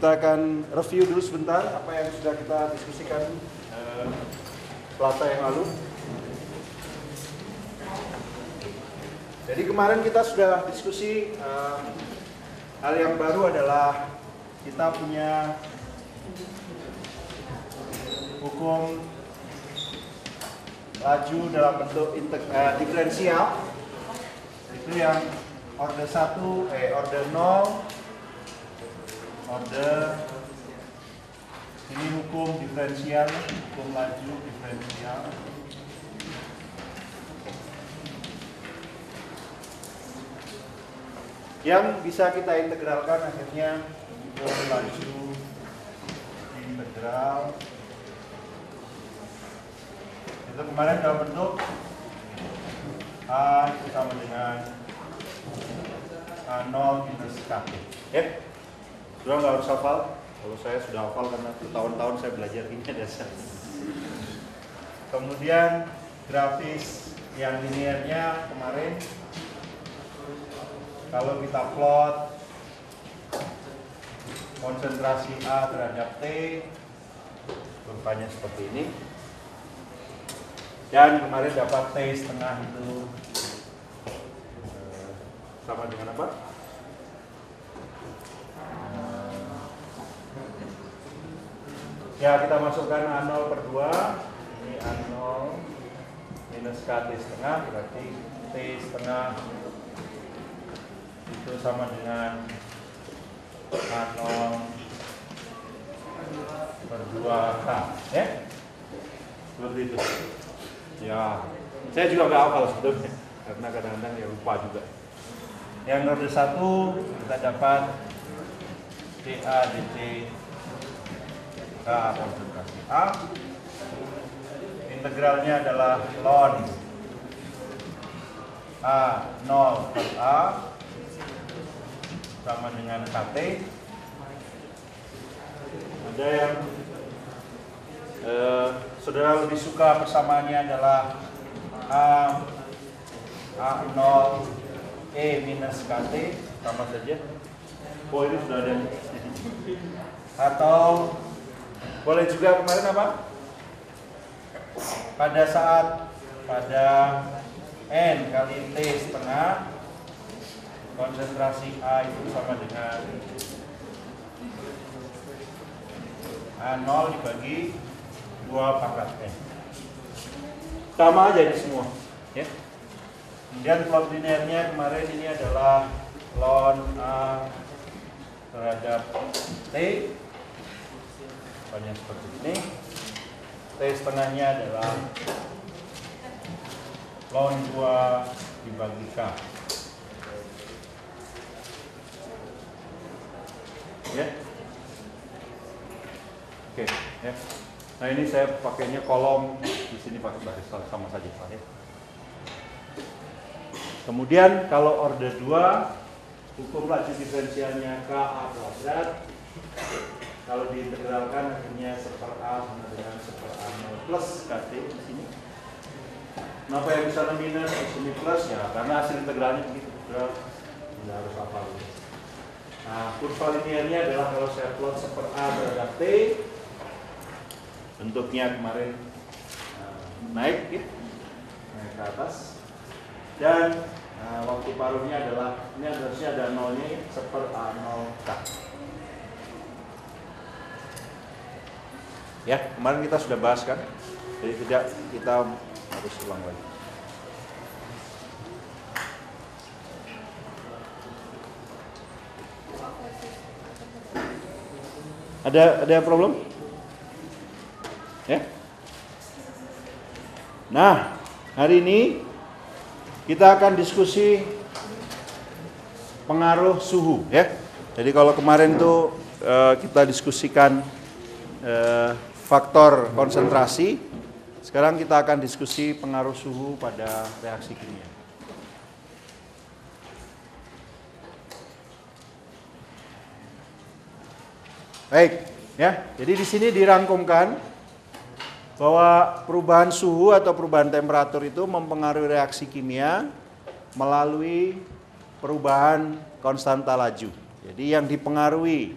kita akan review dulu sebentar apa yang sudah kita diskusikan Selasa yang lalu. Jadi kemarin kita sudah diskusi hal yang baru adalah kita punya hukum laju dalam bentuk diferensial. Itu yang order 1, order 0, order ini hukum diferensial, hukum laju diferensial. Yang bisa kita integralkan akhirnya hukum laju integral. Itu kemarin dalam bentuk A itu sama dengan A0 minus KT. Ya, sudah nggak harus hafal. Kalau saya sudah hafal karena bertahun-tahun saya belajar ini dasar. Kemudian grafis yang linearnya kemarin, kalau kita plot konsentrasi A terhadap T, rupanya seperti ini. Dan kemarin dapat T setengah itu sama dengan apa? Ya, kita masukkan A0 per 2. Ini A0 minus KT setengah, berarti T setengah itu sama dengan A0 per 2K. Ya? Seperti itu. Ya, saya juga nggak hafal sebetulnya, karena kadang-kadang ya lupa juga. Yang order 1 kita dapat dA dt K konsentrasi A. Integralnya adalah ln A0 per A sama dengan KT. Ada yang saudara lebih suka persamaannya adalah A0 E minus KT, sama saja. Oh, ini sudah ada. Atau boleh juga kemarin apa? Pada N kali T setengah, konsentrasi A itu sama dengan A0 dibagi 2 pangkat N. Sama aja di semua, ya. Kemudian plot linearnya kemarin ini adalah ln A terhadap T, banyak seperti ini. T setengahnya adalah ln 2 dibagi K. Ya. Oke, ya. Nah, ini saya pakainya kolom, di sini pakai baris sama saja, Pak, ya. Kemudian kalau order 2, hukum laju diferensialnya KA kuadrat. Kalau diintegralkan akhirnya 1/A sama dengan 1/A0 plus KT di sini. Kenapa yang bisa minus, di sini plus? Ya, karena hasil integralnya begitu. Tidak harus hafal. Nah, kurva linearnya adalah kalau saya plot 1/A terhadap T, bentuknya kemarin naik, ya, naik ke atas. Dan waktu paruhnya adalah, ini harusnya ada nolnya, ya, 1/A0K. Ya, kemarin kita sudah bahas kan, jadi tidak kita harus ulang lagi. Ada problem? Ya. Nah, hari ini kita akan diskusi pengaruh suhu, ya. Jadi kalau kemarin tuh kita diskusikan faktor konsentrasi, sekarang kita akan diskusi pengaruh suhu pada reaksi kimia. Baik, ya. Jadi di sini dirangkumkan bahwa perubahan suhu atau perubahan temperatur itu mempengaruhi reaksi kimia melalui perubahan konstanta laju. Jadi yang dipengaruhi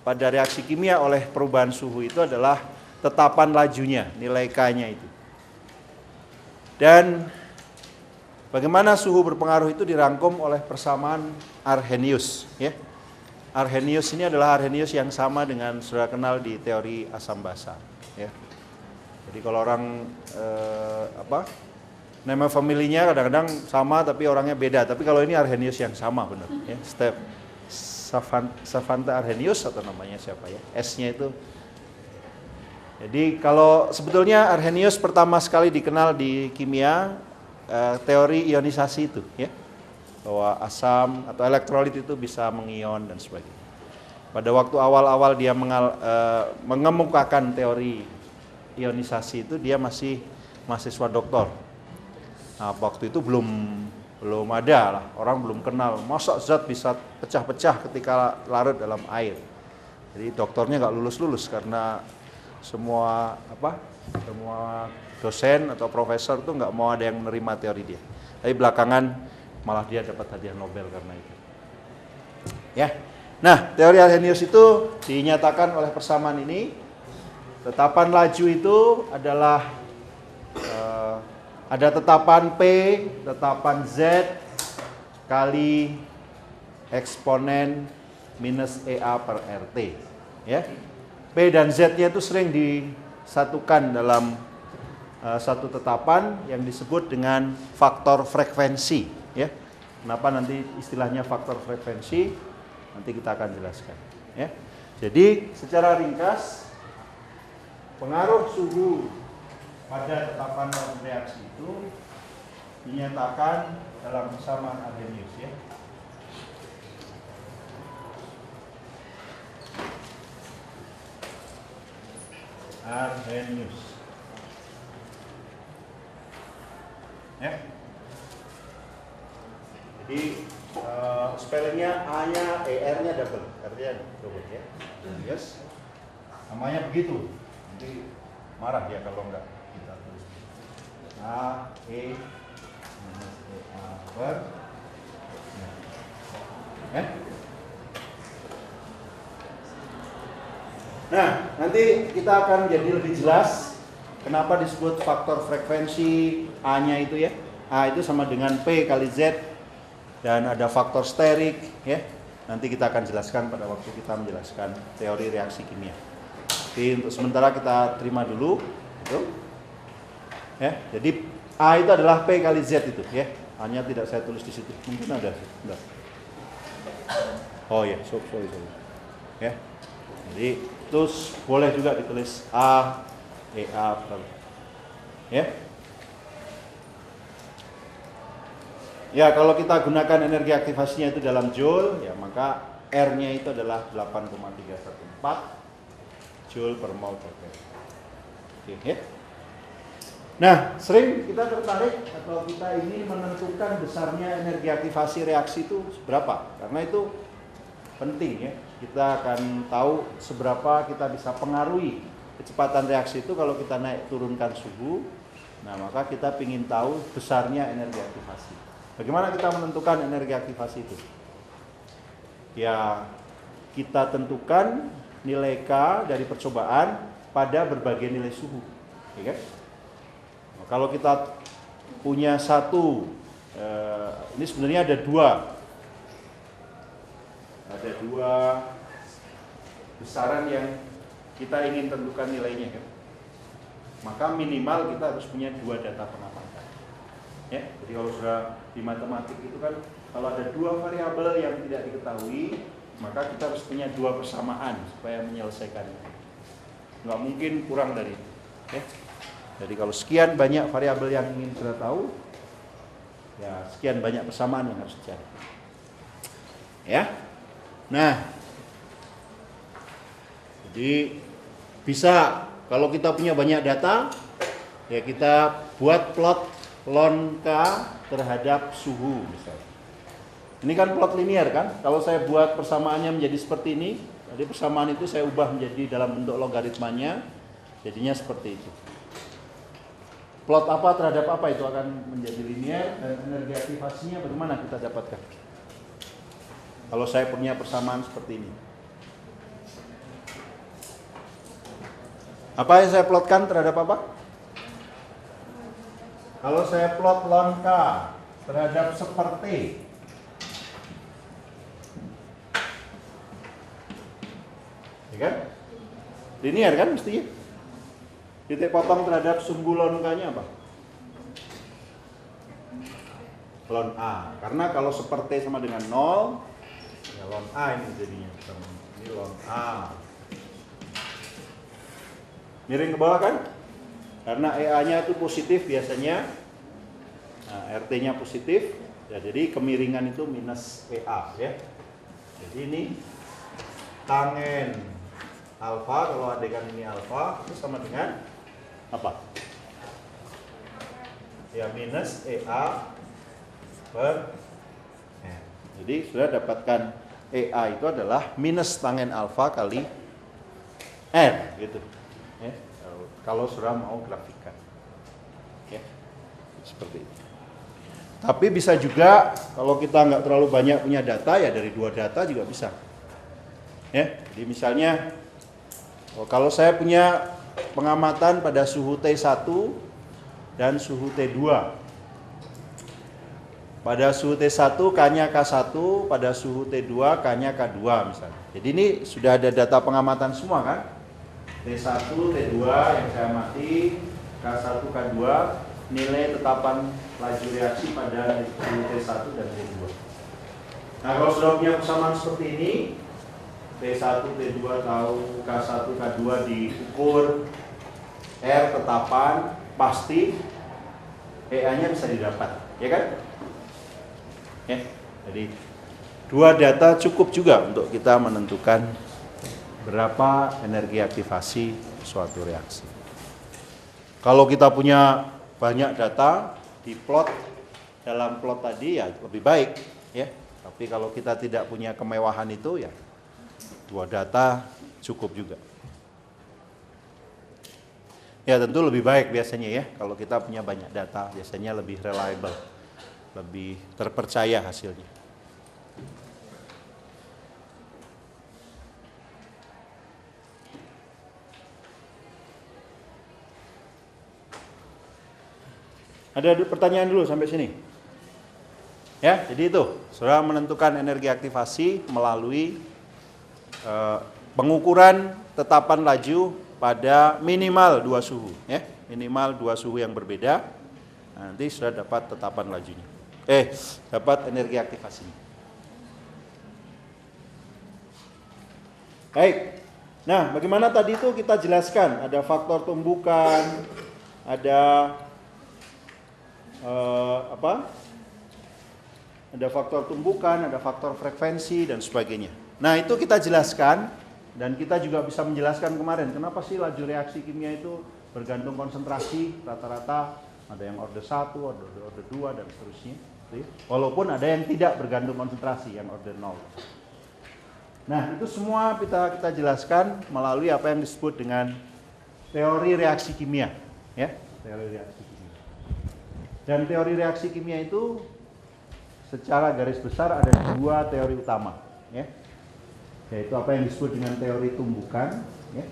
pada reaksi kimia oleh perubahan suhu itu adalah tetapan lajunya, nilai K-nya itu. Dan bagaimana suhu berpengaruh itu dirangkum oleh persamaan Arrhenius, ya. Arrhenius ini adalah Arrhenius yang sama dengan sudah kenal di teori asam basa, ya. Jadi kalau orang nama familinya kadang-kadang sama tapi orangnya beda. Tapi kalau ini Arrhenius yang sama benar, ya. Savante Arrhenius atau namanya siapa ya? S-nya itu. Jadi kalau sebetulnya Arrhenius pertama sekali dikenal di kimia teori ionisasi itu, ya, bahwa asam atau elektrolit itu bisa mengion dan sebagainya. Pada waktu awal-awal dia mengemukakan teori ionisasi itu dia masih mahasiswa doktor. Nah, waktu itu belum ada lah, orang belum kenal masa zat bisa pecah-pecah ketika larut dalam air. Jadi doktornya nggak lulus-lulus karena semua dosen atau profesor tuh nggak mau ada yang menerima teori dia. Tapi belakangan malah dia dapat hadiah Nobel karena itu. Ya. Nah, teori Arrhenius itu dinyatakan oleh persamaan ini. Tetapan laju itu adalah ada tetapan P, tetapan Z kali eksponen minus EA per RT. Ya. P dan Z-nya itu sering disatukan dalam satu tetapan yang disebut dengan faktor frekuensi, ya. Kenapa nanti istilahnya faktor frekuensi? Nanti kita akan jelaskan, ya. Jadi secara ringkas pengaruh suhu pada tetapan reaksi itu dinyatakan dalam persamaan Arrhenius, ya. Arrhenius, ya. Jadi spellingnya A-nya ER-nya double, R-nya double, ya. Yes. Namanya begitu. Nanti marah ya kalau enggak kita tulis. A E minus E A per. Nah, nanti kita akan jadi lebih jelas kenapa disebut faktor frekuensi A-nya itu, ya. A itu sama dengan P kali Z dan ada faktor sterik, ya. Nanti kita akan jelaskan pada waktu kita menjelaskan teori reaksi kimia. Jadi untuk sementara kita terima dulu, gitu. Ya, jadi A itu adalah P kali Z itu, ya. A-nya tidak saya tulis di situ. Mungkin ada. Enggak. Oh ya, sorry. Ya. Jadi terus boleh juga ditulis A EA per, ya. Ya, kalau kita gunakan energi aktivasinya itu dalam joule, ya maka R-nya itu adalah 8,314 joule per mol per Kelvin. Oke, ya. Nah, sering kita tertarik atau kita ingin menentukan besarnya energi aktivasi reaksi itu berapa, karena itu penting, ya. Kita akan tahu seberapa kita bisa pengaruhi kecepatan reaksi itu kalau kita naik turunkan suhu. Nah, maka kita ingin tahu besarnya energi aktivasi. Bagaimana kita menentukan energi aktivasi itu? Ya, kita tentukan nilai K dari percobaan pada berbagai nilai suhu, ya kan? Nah, kalau kita punya satu, ini sebenarnya ada dua besaran yang kita ingin tentukan nilainya, kan? Maka minimal kita harus punya dua data pengamatan, ya. Jadi kalau sudah di matematik itu kan kalau ada dua variabel yang tidak diketahui, maka kita harus punya dua persamaan supaya menyelesaikannya. Nggak mungkin kurang dari itu, ya. Jadi kalau sekian banyak variabel yang ingin kita tahu, ya sekian banyak persamaan yang harus dicari, ya. Nah, jadi bisa kalau kita punya banyak data, ya kita buat plot ln K terhadap suhu misalnya. Ini kan plot linear kan? Kalau saya buat persamaannya menjadi seperti ini, jadi persamaan itu saya ubah menjadi dalam bentuk logaritmanya, jadinya seperti itu. Plot apa terhadap apa itu akan menjadi linear, dan energi aktivasinya bagaimana kita dapatkan? Kalau saya punya persamaan seperti ini. Apa yang saya plotkan terhadap apa? Kalau saya plot ln K terhadap seperti, ya kan? Linear kan mestinya. Titik potong terhadap sumbu ln K-nya apa? Ln A. Karena kalau seperti sama dengan 0, ya ln A ini jadinya. Ini ln A. Miring ke bawah kan? Karena EA-nya itu positif biasanya. Nah, RT-nya positif. Ya, jadi kemiringan itu minus EA ya. Jadi ini tangen alfa, kalau adegan ini alfa, itu sama dengan apa? Ya minus EA per N. Jadi sudah dapatkan EA itu adalah minus tangen alfa kali N gitu. Ya, kalau sudah mau grafikan. Ya, seperti itu. Tapi bisa juga kalau kita nggak terlalu banyak punya data, ya dari 2 data juga bisa. Ya, jadi misalnya kalau saya punya pengamatan pada suhu T1 dan suhu T2. Pada suhu T1 K-nya K1, pada suhu T2 K-nya K2 misalnya. Jadi ini sudah ada data pengamatan semua kan? T1, T2 yang saya amati, K1, K2, nilai tetapan laju reaksi pada suhu T1 dan T2. Nah, kalau sudah punya persamaan seperti ini, T1, T2 tahu, K1, K2 diukur, R tetapan pasti, EA-nya bisa didapat, ya kan? Ya, jadi 2 data cukup juga untuk kita menentukan berapa energi aktivasi suatu reaksi. Kalau kita punya banyak data diplot dalam plot tadi ya lebih baik, ya. Tapi kalau kita tidak punya kemewahan itu ya 2 data cukup juga. Ya tentu lebih baik biasanya ya kalau kita punya banyak data, biasanya lebih reliable, lebih terpercaya hasilnya. Ada pertanyaan dulu sampai sini? Ya, jadi itu sudah menentukan energi aktivasi melalui pengukuran tetapan laju pada minimal 2 suhu, ya, minimal 2 suhu yang berbeda. Nanti sudah dapat tetapan lajunya. Dapat energi aktivasinya. Baik. Nah, bagaimana tadi itu kita jelaskan ada faktor tumbukan, ada ada faktor tumbukan, ada faktor frekuensi dan sebagainya. Nah, itu kita jelaskan dan kita juga bisa menjelaskan kemarin kenapa sih laju reaksi kimia itu bergantung konsentrasi, rata-rata ada yang order 1, order 2 dan seterusnya. Walaupun ada yang tidak bergantung konsentrasi, yang order 0. Nah, itu semua kita jelaskan melalui apa yang disebut dengan teori reaksi kimia, ya, teori reaksi kimia. Dan teori reaksi kimia itu secara garis besar ada 2 teori utama, ya. Yaitu apa yang disebut dengan teori tumbukan, ya,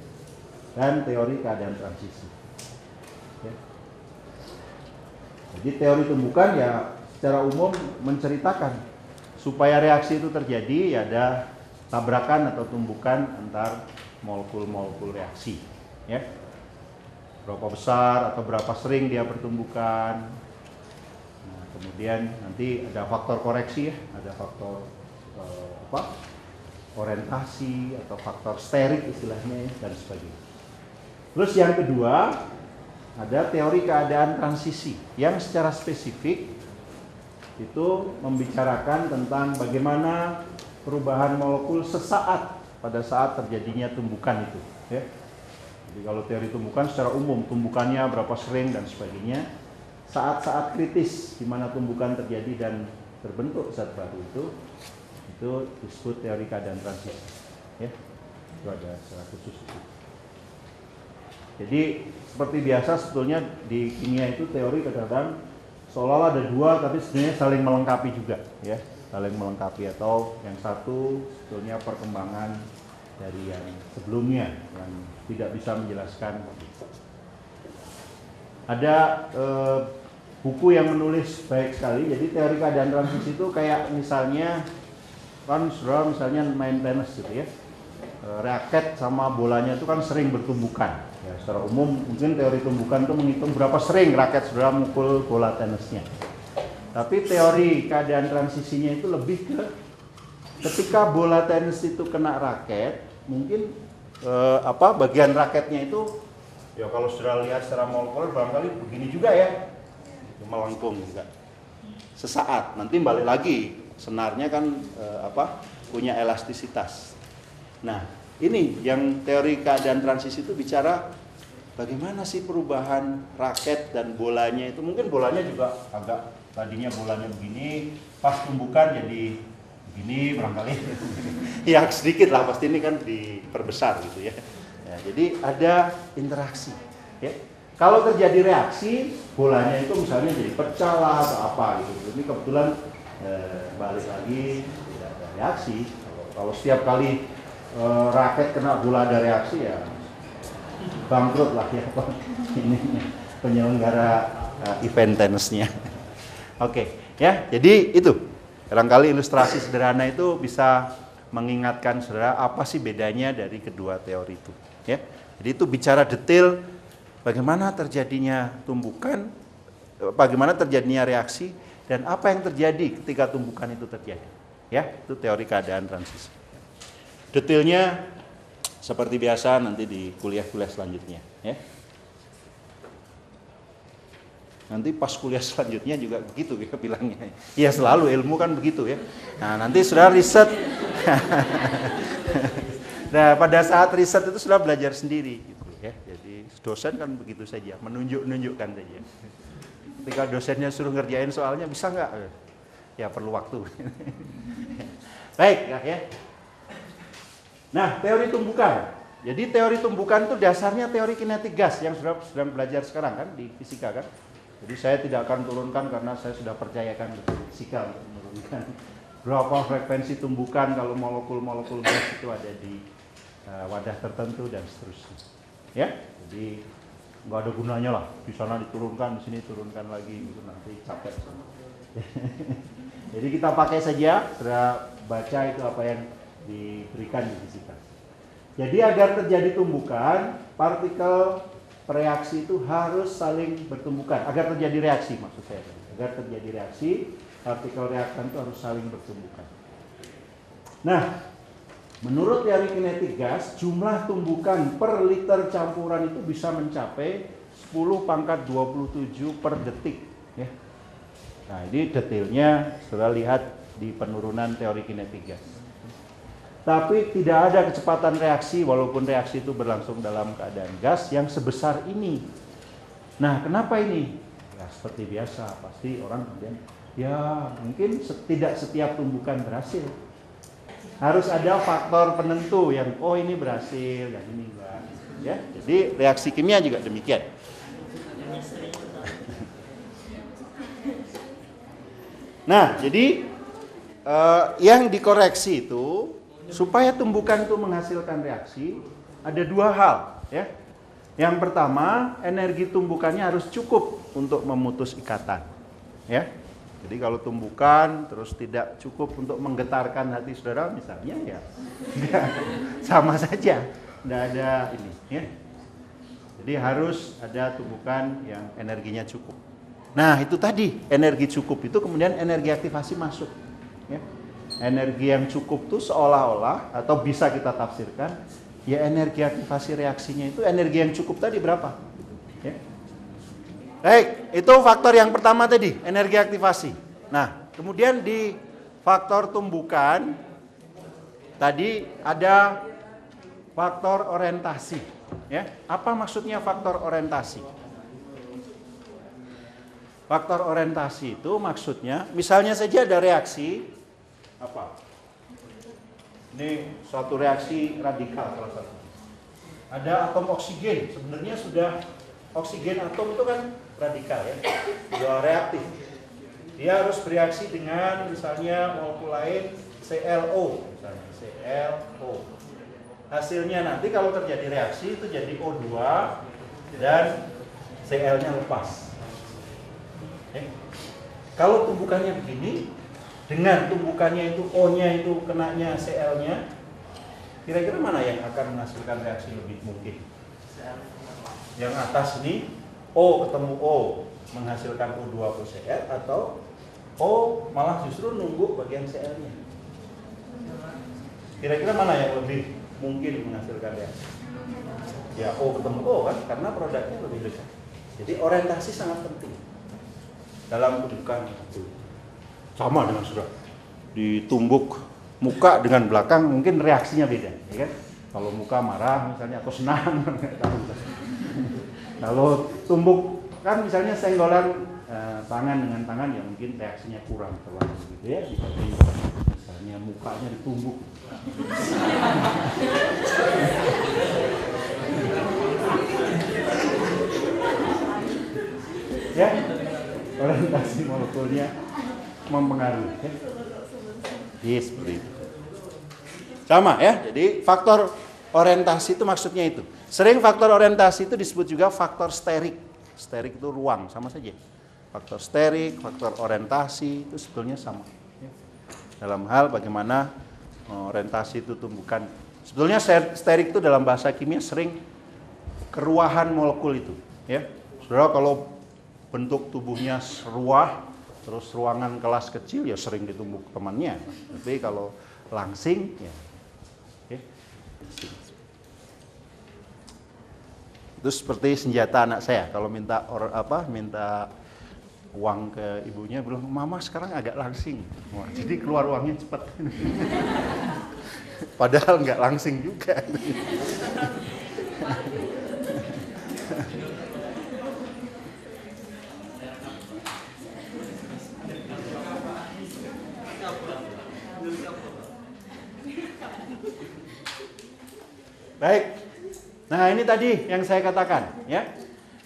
dan teori keadaan transisi. Ya. Jadi teori tumbukan ya secara umum menceritakan supaya reaksi itu terjadi ya ada tabrakan atau tumbukan antar molekul-molekul reaksi, ya. Berapa besar atau berapa sering dia bertumbukan. Nah, kemudian nanti ada faktor koreksi, ya, ada faktor orientasi atau faktor sterik istilahnya, ya, dan sebagainya. Terus yang kedua ada teori keadaan transisi yang secara spesifik itu membicarakan tentang bagaimana perubahan molekul sesaat pada saat terjadinya tumbukan itu, ya. Jadi kalau teori tumbukan secara umum tumbukannya berapa sering dan sebagainya, saat-saat kritis di mana tumbukan terjadi dan terbentuk zat baru itu disebut teori keadaan transisi, ya. Itu ada secara khusus itu. Jadi seperti biasa sebetulnya di kimia itu teori kadang-kadang seolah-olah ada 2 tapi sebenarnya saling melengkapi juga, ya, saling melengkapi, atau yang satu sebetulnya perkembangan dari yang sebelumnya yang tidak bisa menjelaskan. Ada buku yang menulis baik sekali. Jadi teori keadaan transisi itu kayak misalnya kan saudara misalnya main tenis gitu ya, raket sama bolanya itu kan sering bertumbukan. Ya, secara umum mungkin teori tumbukan itu menghitung berapa sering raket saudara mukul bola tenisnya. Tapi teori keadaan transisinya itu lebih ke ketika bola tenis itu kena raket, mungkin bagian raketnya itu ya kalau saudara lihat secara molekul barangkali begini juga ya, melengkung juga. Sesaat nanti balik lagi, senarnya kan punya elastisitas. Nah, ini yang teori keadaan transisi itu bicara bagaimana sih perubahan raket dan bolanya itu. Mungkin bolanya juga agak tadinya bolanya begini, pas tumbukan jadi begini barangkali. Ya sedikit lah, pasti ini kan diperbesar gitu ya. Ya, jadi ada interaksi. Ya. Kalau terjadi reaksi, bolanya itu misalnya jadi pecah lah atau apa gitu. Ini kebetulan balik lagi tidak ada reaksi. Kalau setiap kali raket kena bola ada reaksi ya bangkrut lah ya ini penyelenggara event tenisnya. Oke, ya. Jadi itu barangkali ilustrasi sederhana itu bisa mengingatkan saudara apa sih bedanya dari kedua teori itu. Ya, jadi itu bicara detail bagaimana terjadinya tumbukan, bagaimana terjadinya reaksi, dan apa yang terjadi ketika tumbukan itu terjadi. Ya, itu teori keadaan transisi. Detailnya seperti biasa nanti di kuliah-kuliah selanjutnya. Ya. Nanti pas kuliah selanjutnya juga begitu ya bilangnya. Ya selalu ilmu kan begitu ya. Nah nanti sudah riset. Nah pada saat riset itu sudah belajar sendiri gitu ya. Jadi dosen kan begitu saja, menunjukkan saja. Ketika dosennya suruh ngerjain soalnya bisa nggak? Ya perlu waktu. Baik ya. Nah teori tumbukan. Jadi teori tumbukan itu dasarnya teori kinetik gas yang sudah sedang belajar sekarang kan di fisika kan. Jadi saya tidak akan turunkan karena saya sudah percayakan fisika untuk menurunkan berapa frekuensi tumbukan kalau molekul-molekul gas itu ada di wadah tertentu dan seterusnya. Ya, jadi nggak ada gunanya lah di sana diturunkan, di sini turunkan lagi, gitu nanti capek. Jadi kita pakai saja, sudah baca itu apa yang diberikan di fisika. Jadi agar terjadi tumbukan, partikel reaksi itu harus saling bertumbukan. Agar terjadi reaksi maksud saya. Agar terjadi reaksi, partikel reaktan itu harus saling bertumbukan. Nah, menurut teori kinetik gas, jumlah tumbukan per liter campuran itu bisa mencapai 10⁻27 per detik. Ya. Nah, ini detailnya sudah lihat di penurunan teori kinetik gas. Tapi tidak ada kecepatan reaksi walaupun reaksi itu berlangsung dalam keadaan gas yang sebesar ini. Nah, kenapa ini? Ya, seperti biasa, pasti orang kemudian, ya mungkin tidak setiap tumbukan berhasil. Harus ada faktor penentu yang, oh ini berhasil, yang ini enggak. Ya, jadi reaksi kimia juga demikian. Nah, jadi yang dikoreksi itu supaya tumbukan itu menghasilkan reaksi, ada dua hal, ya. Yang pertama, energi tumbukannya harus cukup untuk memutus ikatan, ya. Jadi kalau tumbukan terus tidak cukup untuk menggetarkan hati saudara, misalnya ya, sama saja, tidak ada ini, ya. Jadi harus ada tumbukan yang energinya cukup. Nah itu tadi, energi cukup itu kemudian energi aktivasi masuk, ya. Energi yang cukup itu seolah-olah atau bisa kita tafsirkan ya energi aktivasi reaksinya itu energi yang cukup tadi berapa? Ya. Baik, itu faktor yang pertama tadi, energi aktivasi. Nah, kemudian di faktor tumbukan tadi ada faktor orientasi. Ya, apa maksudnya faktor orientasi? Faktor orientasi itu maksudnya, misalnya saja ada reaksi apa? Ini suatu reaksi radikal salah satu. Ada atom oksigen, sebenarnya sudah oksigen atom itu kan radikal ya, sudah reaktif. Dia harus bereaksi dengan misalnya molekul lain ClO, misalnya ClO. hasilnya nanti kalau terjadi reaksi itu jadi O2 dan Cl-nya lepas. Kalau tumbukannya begini, dengan tumbukannya itu O-nya itu kenanya Cl-nya, kira-kira mana yang akan menghasilkan reaksi lebih mungkin? Yang atas ini O ketemu O menghasilkan O2 ke Cl, atau O malah justru nunggu bagian Cl-nya? Kira-kira mana yang lebih mungkin menghasilkan reaksi? Ya O ketemu O kan, karena produknya lebih dekat. Jadi orientasi sangat penting dalam tumbukan. Sama dengan sudah ditumbuk muka dengan belakang, mungkin reaksinya beda, ya kan? Kalau muka marah misalnya atau senang, kalau tumbuk kan misalnya senggolan tangan dengan tangan, ya mungkin reaksinya kurang terlalu gitu ya, dibanding misalnya mukanya ditumbuk. Ya, orientasi molekulnya mempengaruhi. Ya. Yes, seperti itu. Sama ya, jadi faktor orientasi itu maksudnya itu. Sering faktor orientasi itu disebut juga faktor sterik. Sterik itu ruang, sama saja. Faktor sterik, faktor orientasi itu sebetulnya sama. Ya. Dalam hal bagaimana orientasi itu tumbukan. Sebetulnya sterik itu dalam bahasa kimia sering keruahan molekul itu. Ya, saudara kalau bentuk tubuhnya ruah, terus ruangan kelas kecil ya sering ditumbuk temannya. Tapi kalau langsing ya, okay. Itu seperti senjata anak saya. Kalau minta minta uang ke ibunya, bilang mama sekarang agak langsing. Wah, jadi keluar uangnya cepat. Padahal nggak langsing juga. Baik, nah ini tadi yang saya katakan ya.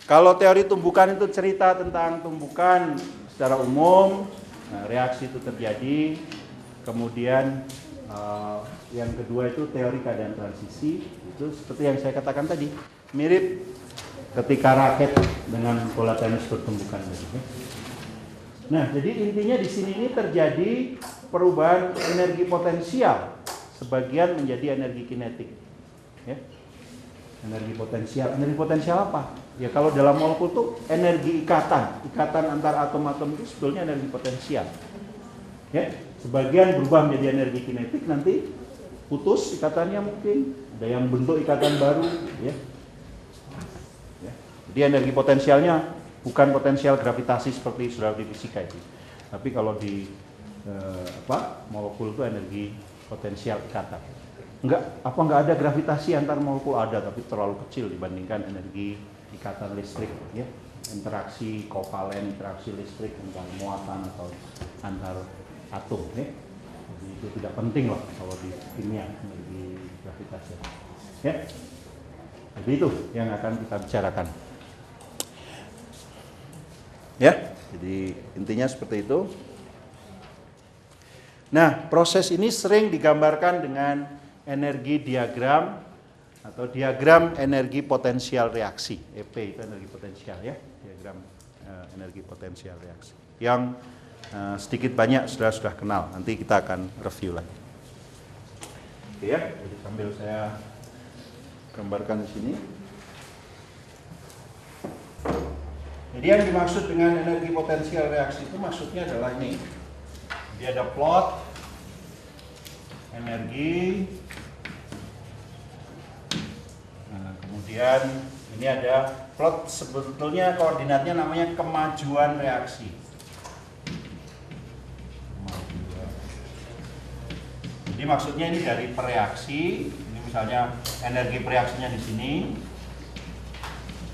Kalau teori tumbukan itu cerita tentang tumbukan secara umum, reaksi itu terjadi. Kemudian yang kedua itu teori keadaan transisi, itu seperti yang saya katakan tadi, mirip ketika raket dengan pola tenis pertumbukan tadi. Nah, jadi intinya di sini ini terjadi perubahan energi potensial, sebagian menjadi energi kinetik. Ya. Energi potensial apa? Ya kalau dalam molekul itu energi ikatan antar atom-atom itu sebetulnya energi potensial. Ya, sebagian berubah menjadi energi kinetik, nanti putus ikatannya mungkin, ada yang bentuk ikatan baru, ya. Ya. Jadi energi potensialnya bukan potensial gravitasi seperti sudah di fisika itu. Tapi kalau di molekul itu energi potensial ikatan. Enggak ada gravitasi antar molekul, ada, tapi terlalu kecil dibandingkan energi ikatan listrik, ya. Interaksi kovalen, interaksi listrik antar muatan atau antar atom, ya. Jadi itu tidak penting lah kalau di kimia energi gravitasi. Ya. Jadi itu yang akan kita bicarakan. Ya, jadi intinya seperti itu. Nah, proses ini sering digambarkan dengan energi diagram atau diagram energi potensial reaksi. EP itu energi potensial, ya, diagram energi potensial reaksi. Yang sedikit banyak sudah kenal. Nanti kita akan review lagi. Oke ya, jadi sambil saya gambarkan di sini. Jadi yang dimaksud dengan energi potensial reaksi itu maksudnya adalah ini. Dia ada plot energi. Nah, kemudian ini ada plot, sebetulnya koordinatnya namanya kemajuan reaksi. Jadi maksudnya ini dari pereaksi. Ini misalnya energi pereaksinya di sini.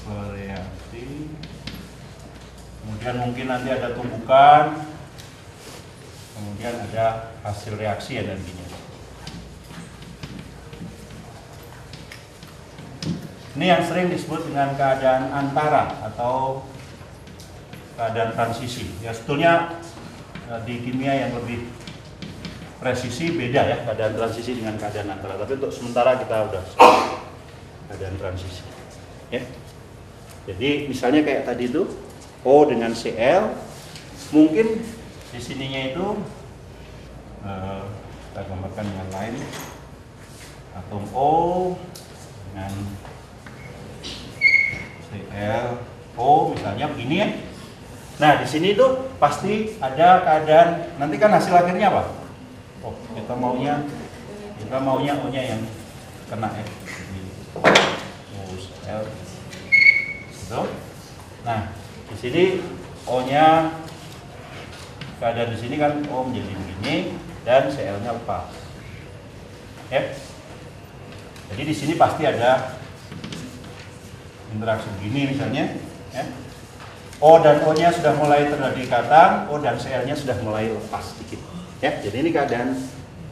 Pereaksi. Kemudian mungkin nanti ada tumbukan. Kemudian ada hasil reaksi energinya. Ini yang sering disebut dengan keadaan antara atau keadaan transisi. Ya sebetulnya di kimia yang lebih presisi beda ya, keadaan transisi dengan keadaan antara. Tapi untuk sementara kita udah keadaan transisi. Ya. Jadi misalnya kayak tadi itu O dengan Cl, mungkin di sininya itu kita gambarkan dengan lain, atom O dengan Cl O misalnya begini ya. Nah di sini tuh pasti ada keadaan, nanti kan hasil akhirnya apa? Oh kita maunya O-nya yang kena ya. Cl gitu. Nah di sini O-nya keadaan di sini kan O menjadi begini dan Cl-nya lepas. Ya. Jadi di sini pasti ada interaksi begini misalnya. Ya. O dan O-nya sudah mulai terjadi ikatan, O dan Cl-nya sudah mulai lepas sedikit. Ya, jadi ini keadaan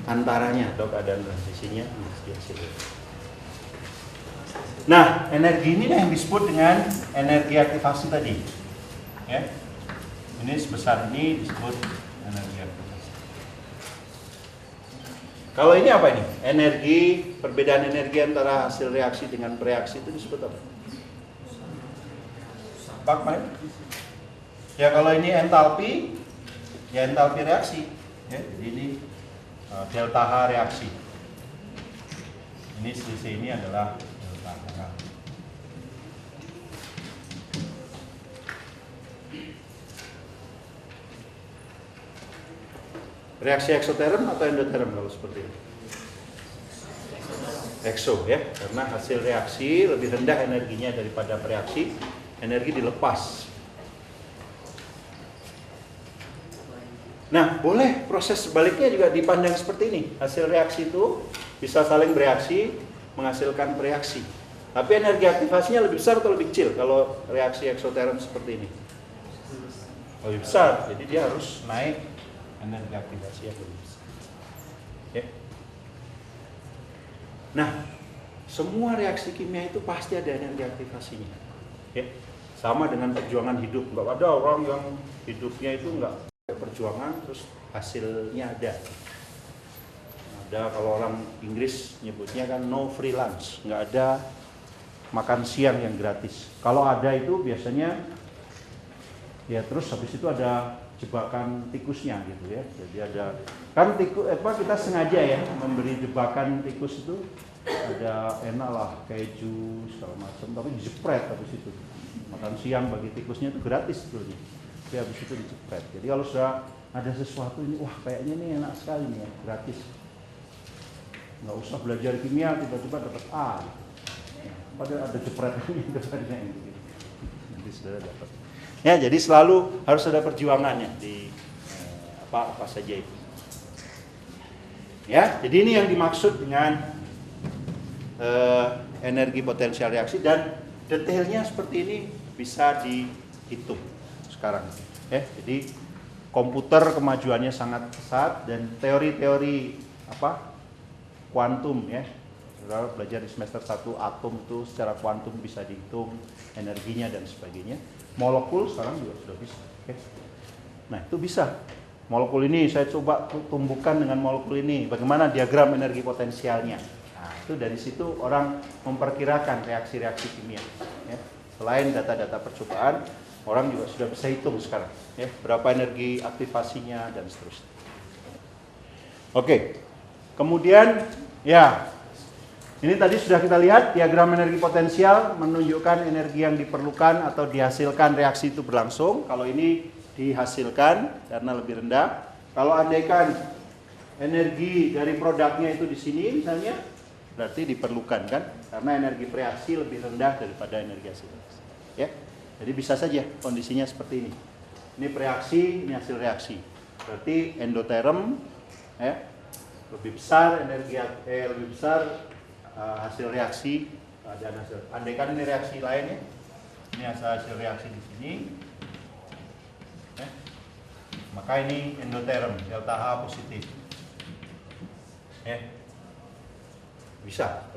antaranya atau keadaan transisinya. Nah, energi ini yang disebut dengan energi aktivasi tadi. Ya. Ini sebesar ini disebut energi aktivasi. Kalau ini apa ini? Energi, perbedaan energi antara hasil reaksi dengan bereaksi itu disebut apa? Pak, ya kalau ini entalpi, ya entalpi reaksi. Ya, jadi ini delta H reaksi. Ini selisih ini adalah delta H. Reaksi eksoterm atau endoterm kalau seperti ini? Ekso ya, karena hasil reaksi lebih rendah energinya daripada bereaksi, energi dilepas. Nah, boleh proses sebaliknya juga dipandang seperti ini. Hasil reaksi itu bisa saling bereaksi, menghasilkan bereaksi. Tapi energi aktivasinya lebih besar atau lebih kecil kalau reaksi eksoterm seperti ini? Lebih besar, jadi dia harus naik energi aktivasi yang lebih besar. Ya. Nah, semua reaksi kimia itu pasti ada energi aktivasinya. Ya. Sama dengan perjuangan hidup, nggak ada orang yang hidupnya itu nggak perjuangan terus hasilnya ada. Kalau orang Inggris nyebutnya kan no free lunch, nggak ada makan siang yang gratis. Kalau ada itu biasanya ya terus habis itu ada jebakan tikusnya gitu ya. Jadi ada kan kita sengaja ya memberi jebakan tikus itu, ada enak lah keju segala macam, tapi dijepret habis itu. Makan siang bagi tikusnya itu gratis sebetulnya. Tapi habis itu dijepret. Jadi kalau sudah ada sesuatu ini, wah kayaknya ini enak sekali nih ya, gratis. Nggak usah belajar kimia tiba-tiba dapat A. Padahal ada jepretannya depannya gitu. Nanti sudah dapat. Ya, jadi selalu harus ada perjuangannya di apa saja itu. Ya, jadi ini yang dimaksud dengan energi potensial reaksi, dan detailnya seperti ini bisa dihitung sekarang. Ya, jadi komputer kemajuannya sangat pesat dan teori-teori kuantum ya. Saudara belajar di semester 1 atom itu secara kuantum bisa dihitung energinya dan sebagainya. Molekul sekarang juga sudah bisa. Okay. Nah itu bisa. Molekul ini saya coba tumbuhkan dengan molekul ini. Bagaimana diagram energi potensialnya? Nah itu dari situ orang memperkirakan reaksi-reaksi kimia. Ya. Selain data-data percobaan, orang juga sudah bisa hitung sekarang. Ya, berapa energi aktivasinya dan seterusnya. Oke. Kemudian ya. Ini tadi sudah kita lihat diagram energi potensial menunjukkan energi yang diperlukan atau dihasilkan reaksi itu berlangsung. Kalau ini dihasilkan karena lebih rendah. Kalau andaikan energi dari produknya itu di sini misalnya, berarti diperlukan kan? Karena energi reaksi lebih rendah daripada energi hasil reaksi. Ya, jadi bisa saja kondisinya seperti ini. Ini reaksi, ini hasil reaksi. Berarti endoterm, ya, lebih besar energi lebih besar. Hasil reaksi dan hasil. Andaikan ini reaksi lainnya, ini hasil reaksi di sini, maka ini endoterm delta H positif, bisa.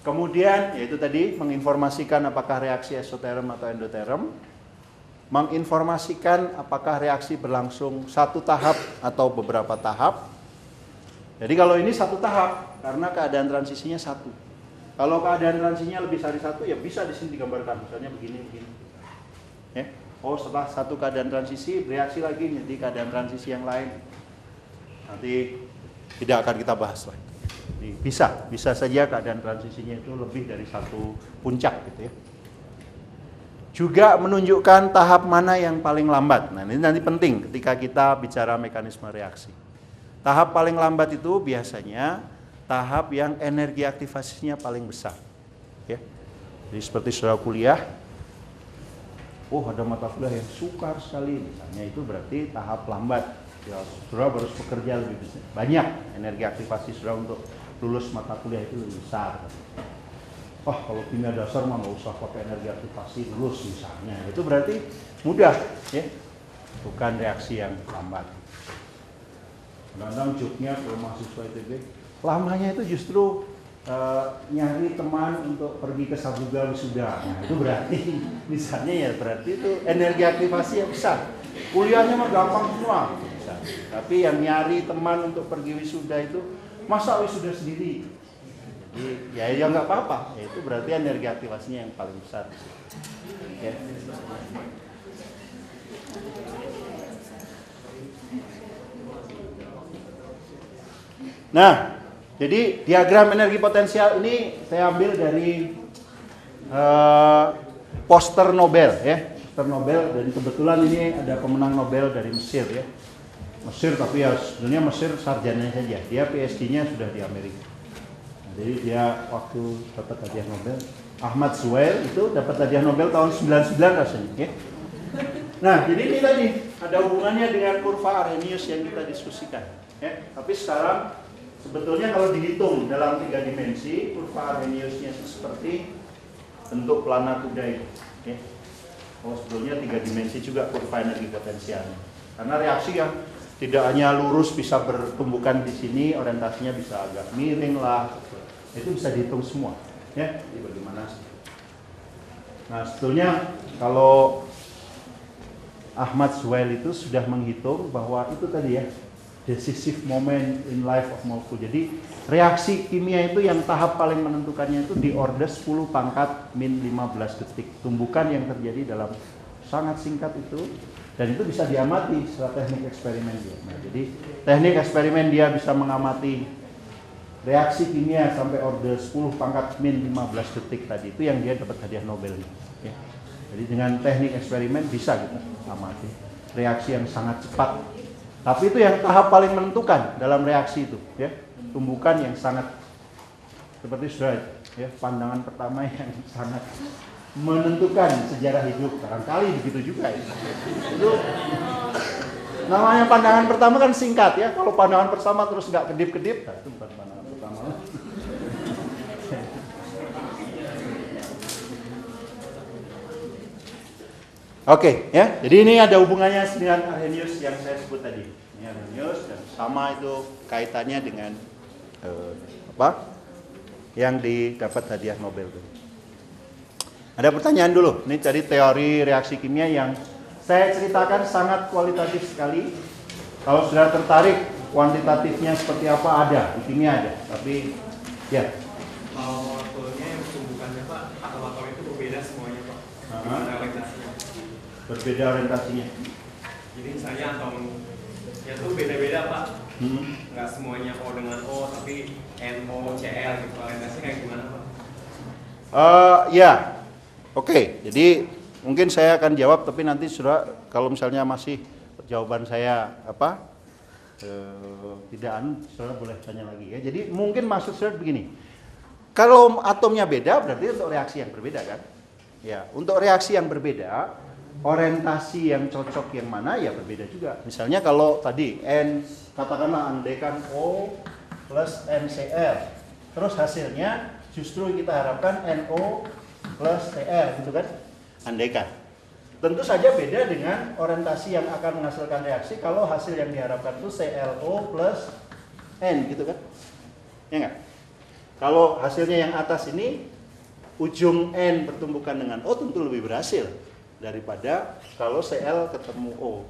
Kemudian yaitu tadi menginformasikan apakah reaksi eksoterm atau endoterm. menginformasikan apakah reaksi berlangsung satu tahap atau beberapa tahap. Jadi kalau ini satu tahap karena keadaan transisinya satu. Kalau keadaan transisinya lebih dari satu ya bisa di sini digambarkan misalnya begini. Ya. Oh, setelah satu keadaan transisi bereaksi lagi menjadi keadaan transisi yang lain. Nanti tidak akan kita bahas lagi. Bisa saja keadaan transisinya itu lebih dari satu puncak gitu ya. Juga menunjukkan tahap mana yang paling lambat. Nah, ini nanti penting ketika kita bicara mekanisme reaksi. Tahap paling lambat itu biasanya tahap yang energi aktivasinya paling besar. Ya. Jadi seperti saudara kuliah, ada mata kuliah yang sukar sekali, misalnya itu berarti tahap lambat. Ya, saudara harus bekerja lebih banyak, energi aktivasi saudara untuk lulus mata kuliah itu lebih besar. Kalau kimia dasar mah nggak usah pakai energi aktivasi lulus misalnya, itu berarti mudah, ya, bukan reaksi yang lambat. Kadang-kadang joknya kalau mahasiswa ITB, lamanya itu justru nyari teman untuk pergi ke Sabuga wisuda. Nah, itu berarti misalnya ya berarti itu energi aktivasi yang besar. Kuliahnya mah gampang semua, misalnya. Tapi yang nyari teman untuk pergi wisuda itu masa wisuda sendiri. Jadi ya nggak apa-apa. Ya, itu berarti energi aktivasinya yang paling besar. Ya. Nah, jadi diagram energi potensial ini saya ambil dari poster Nobel ya, poster Nobel, dan kebetulan ini ada pemenang Nobel dari Mesir ya. Mesir, tapi ya sebenarnya Mesir sarjananya saja. Dia PhD-nya sudah di Amerika. Nah, jadi dia waktu dapat hadiah Nobel, Ahmad Zuhail itu dapat hadiah Nobel tahun 99 rasanya ya. Nah, jadi ini tadi ada hubungannya dengan kurva Arrhenius yang kita diskusikan ya. Tapi sekarang sebetulnya kalau dihitung dalam 3 dimensi, kurva Arrheniusnya seperti bentuk pelana kuda itu. Ya. Sebetulnya 3 dimensi juga kurva energi potensialnya. Karena reaksi yang tidak hanya lurus bisa bertumbukan di sini, orientasinya bisa agak miring lah. Itu bisa dihitung semua. Ya, jadi bagaimana? Nah, sebetulnya kalau Ahmad Zuhail itu sudah menghitung bahwa itu tadi ya, decisive moment in life of molecule. Jadi reaksi kimia itu yang tahap paling menentukannya itu di order 10 pangkat min 15 detik. Tumbukan yang terjadi dalam sangat singkat itu, dan itu bisa diamati setelah teknik eksperimen dia. Nah, jadi teknik eksperimen dia bisa mengamati reaksi kimia sampai order 10 pangkat min 15 detik tadi, itu yang dia dapat hadiah Nobel. Ya. Jadi dengan teknik eksperimen bisa kita amati reaksi yang sangat cepat. Tapi itu yang tahap paling menentukan dalam reaksi itu, ya. Tumbukan yang sangat seperti sudah ya, pandangan pertama yang sangat menentukan sejarah hidup. Barangkali begitu juga ya. Itu namanya pandangan pertama kan singkat ya. Kalau pandangan pertama terus nggak kedip-kedip, nah, itu bukan pandangan pertama. Oke, ya. Jadi ini ada hubungannya dengan Arrhenius yang saya sebut tadi. Ini Arrhenius dan sama itu kaitannya dengan yang didapat hadiah Nobel. Ada pertanyaan dulu. Ini dari teori reaksi kimia yang saya ceritakan sangat kualitatif sekali. Kalau sudah tertarik kuantitatifnya seperti apa ada, di kimia ada. Tapi ya. Kalau molekulnya yang tumbukannya Pak, atom-atom itu berbeda semuanya Pak. Gimana orientasinya? Berbeda orientasinya. Jadi misalnya atomnya tuh beda-beda Pak. Nggak semuanya O dengan O, tapi NO, Cl gitu. Orientasinya kayak gimana Pak? Ya. Oke, jadi mungkin saya akan jawab, tapi nanti sudah kalau misalnya masih jawaban saya tidak saudara boleh tanya lagi ya. Jadi mungkin maksud saudara begini. Kalau atomnya beda berarti untuk reaksi yang berbeda kan? Ya, untuk reaksi yang berbeda, orientasi yang cocok yang mana ya berbeda juga. Misalnya kalau tadi N, katakanlah andaikan O plus NCl, terus hasilnya justru kita harapkan NO plus Cl gitu kan, andaikan. Tentu saja beda dengan orientasi yang akan menghasilkan reaksi kalau hasil yang diharapkan itu ClO plus N gitu kan, ya enggak? Kalau hasilnya yang atas ini ujung N bertumbukan dengan O tentu lebih berhasil daripada kalau Cl ketemu O.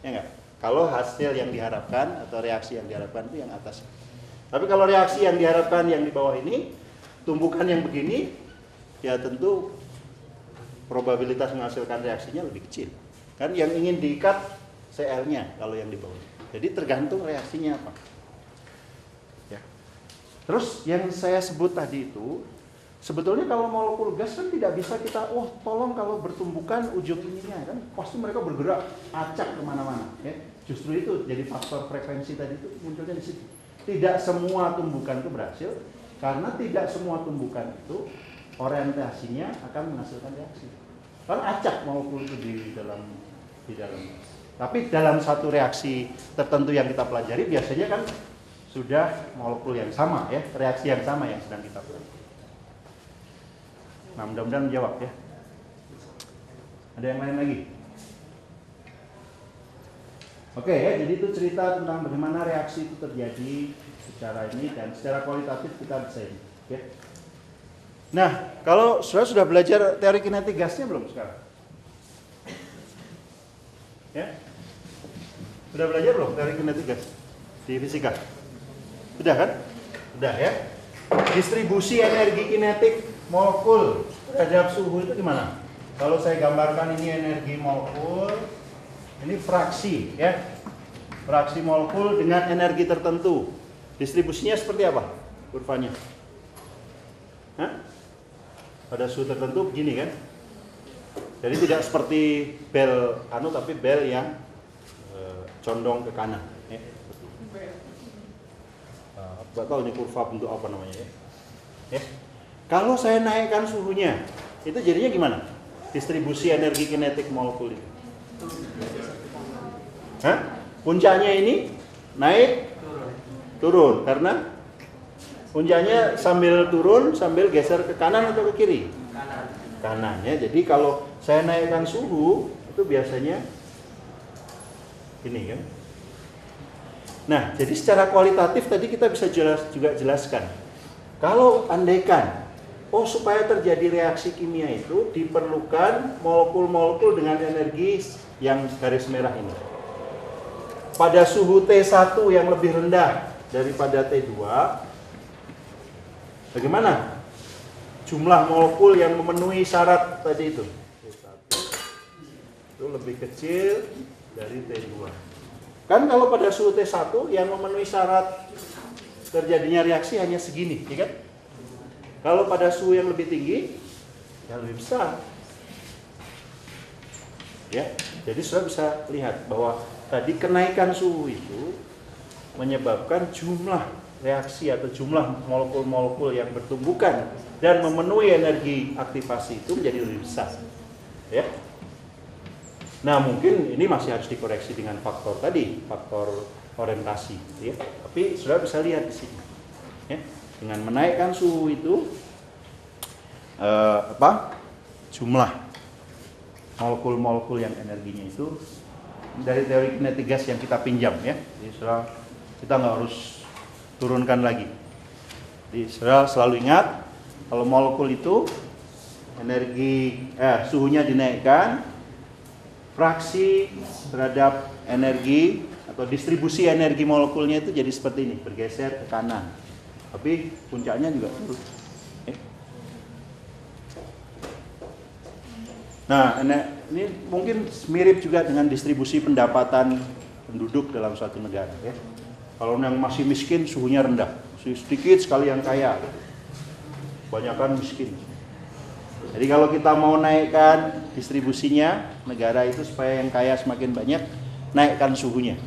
Ya enggak? Kalau hasil yang diharapkan atau reaksi yang diharapkan itu yang atas. Tapi kalau reaksi yang diharapkan yang di bawah ini, tumbukan yang begini, ya tentu probabilitas menghasilkan reaksinya lebih kecil. Kan yang ingin diikat Cl-nya kalau yang di bawah. Jadi tergantung reaksinya apa. Ya. Terus yang saya sebut tadi itu, sebetulnya kalau molekul gas kan tidak bisa kita, tolong kalau bertumbukan ujung ininya kan, pasti mereka bergerak acak kemana-mana. Ya. Justru itu jadi faktor frekuensi tadi itu munculnya di situ. Tidak semua tumbukan itu berhasil, karena tidak semua tumbukan itu orientasinya akan menghasilkan reaksi. Kan acak molekul itu di dalam. Tapi dalam satu reaksi tertentu yang kita pelajari biasanya kan sudah molekul yang sama ya, reaksi yang sama yang sedang kita pelajari. Nah, mudah-mudahan menjawab ya. Ada yang lain lagi? Oke ya, jadi itu cerita tentang bagaimana reaksi itu terjadi secara ini dan secara kualitatif kita bisa ini. Oke. Nah, kalau sudah belajar teori kinetik gasnya belum sekarang? Ya? Sudah belajar belum teori kinetik gas di fisika? Sudah kan? Sudah ya. Distribusi energi kinetik molekul terhadap suhu itu gimana? Kalau saya gambarkan ini energi molekul, ini fraksi ya. Fraksi molekul dengan energi tertentu. Distribusinya seperti apa? Kurvanya. Hah? Pada suhu tertentu begini kan? Jadi tidak seperti bel tapi bel yang condong ke kanan ya. Nggak tahu ini kurva bentuk apa namanya ya. Ya. Kalau saya naikkan suhunya, itu jadinya gimana? Distribusi energi kinetik molekul itu. Hah? Puncaknya ini naik, turun karena puncaknya sambil turun sambil geser ke kanan atau ke kiri? Kanan ya. Jadi kalau saya naikkan suhu itu biasanya ini kan. Nah, jadi secara kualitatif tadi kita bisa juga jelaskan. Kalau andaikan supaya terjadi reaksi kimia itu diperlukan molekul-molekul dengan energi yang garis merah ini. Pada suhu T1 yang lebih rendah daripada T2, bagaimana jumlah molekul yang memenuhi syarat tadi itu? T1 itu lebih kecil dari T2. Kan kalau pada suhu T1 yang memenuhi syarat terjadinya reaksi hanya segini, ya kan? Kalau pada suhu yang lebih tinggi, ya lebih besar. Ya, jadi sudah bisa lihat bahwa tadi kenaikan suhu itu menyebabkan jumlah reaksi atau jumlah molekul-molekul yang bertumbukan dan memenuhi energi aktivasi itu menjadi lebih besar. Ya. Nah, mungkin ini masih harus dikoreksi dengan faktor tadi, faktor orientasi, ya. Tapi sudah bisa lihat di sini. Ya. Dengan menaikkan suhu itu jumlah molekul-molekul yang energinya itu dari teori kinetik gas yang kita pinjam ya. Jadi sudah kita nggak harus turunkan lagi. Jadi sudah selalu ingat kalau molekul itu suhunya dinaikkan, fraksi terhadap energi atau distribusi energi molekulnya itu jadi seperti ini, bergeser ke kanan. Tapi puncaknya juga turun. Nah, ini mungkin mirip juga dengan distribusi pendapatan penduduk dalam suatu negara. Ya. Kalau yang masih miskin, suhunya rendah. Masih sedikit sekali yang kaya. Kebanyakan miskin. Jadi kalau kita mau naikkan distribusinya negara itu supaya yang kaya semakin banyak, naikkan suhunya.